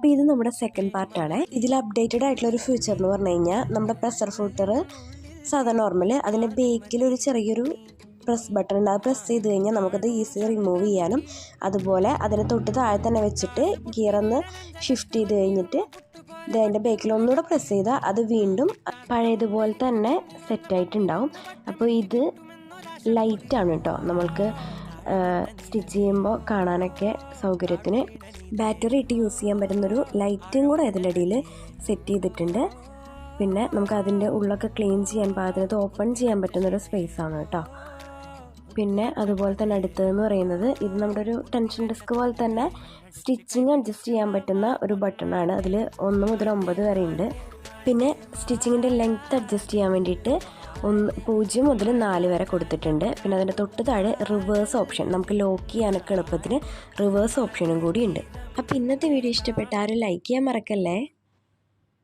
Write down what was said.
അപ്പോൾ ഇത് നമ്മുടെ സെക്കൻഡ് പാർട്ടാണ്. ഇതിൽ അപ്ഡേറ്റഡ് ആയിട്ടുള്ള ഒരു ഫീച്ചർ എന്ന് പറഞ്ഞു കഴിഞ്ഞാൽ നമ്മുടെ പ്രഷർ ഫിൽറ്റർ സാധാരണ നോർമൽ അതിൻ്റെ ബേക്കിൽ ഒരു ചെറിയൊരു പ്രസ് ബട്ടൺ ഉണ്ട്. അത് പ്രസ് ചെയ്ത് കഴിഞ്ഞാൽ നമുക്കത് ഈസി റിമൂവ് ചെയ്യാനും, അതുപോലെ അതിന് തൊട്ട് താഴെ തന്നെ വെച്ചിട്ട് ഗിയറൊന്ന് ഷിഫ്റ്റ് ചെയ്ത് കഴിഞ്ഞിട്ട് ഇത് അതിൻ്റെ ബേക്കിൽ ഒന്നുകൂടെ പ്രസ് ചെയ്താൽ അത് വീണ്ടും പഴയതുപോലെ തന്നെ സെറ്റായിട്ടുണ്ടാവും. അപ്പോൾ ഇത് ലൈറ്റാണ് കേട്ടോ, നമ്മൾക്ക് സ്റ്റിച്ച് ചെയ്യുമ്പോൾ കാണാനൊക്കെ സൗകര്യത്തിന് ബാറ്ററി ഇട്ട് യൂസ് ചെയ്യാൻ പറ്റുന്നൊരു ലൈറ്റും കൂടെ ഇതിലടിയിൽ സെറ്റ് ചെയ്തിട്ടുണ്ട്. പിന്നെ നമുക്ക് അതിൻ്റെ ഉള്ളൊക്കെ ക്ലീൻ ചെയ്യാൻ പാകത്തിന് ഓപ്പൺ ചെയ്യാൻ പറ്റുന്നൊരു സ്പേസാണ് കേട്ടോ. പിന്നെ അതുപോലെ തന്നെ അടുത്തതെന്ന് പറയുന്നത് ഇത് നമ്മുടെ ഒരു ടെൻഷൻ ഡിസ്ക് പോലെ തന്നെ സ്റ്റിച്ചിങ് അഡ്ജസ്റ്റ് ചെയ്യാൻ പറ്റുന്ന ഒരു ബട്ടണാണ്. അതിൽ 1 മുതൽ 9 വരെ ഉണ്ട്. പിന്നെ സ്റ്റിച്ചിങ്ങിൻ്റെ ലെങ്ത്ത് അഡ്ജസ്റ്റ് ചെയ്യാൻ വേണ്ടിയിട്ട് 0 മുതൽ 4 വരെ കൊടുത്തിട്ടുണ്ട്. പിന്നെ അതിൻ്റെ തൊട്ട് താഴെ റിവേഴ്സ് ഓപ്ഷൻ, നമുക്ക് ലോക്ക് ചെയ്യാനൊക്കെ എളുപ്പത്തിന് റിവേഴ്സ് ഓപ്ഷനും കൂടി ഉണ്ട്. അപ്പോൾ ഇന്നത്തെ വീഡിയോ ഇഷ്ടപ്പെട്ട ആരും ലൈക്ക് ചെയ്യാൻ മറക്കല്ലേ.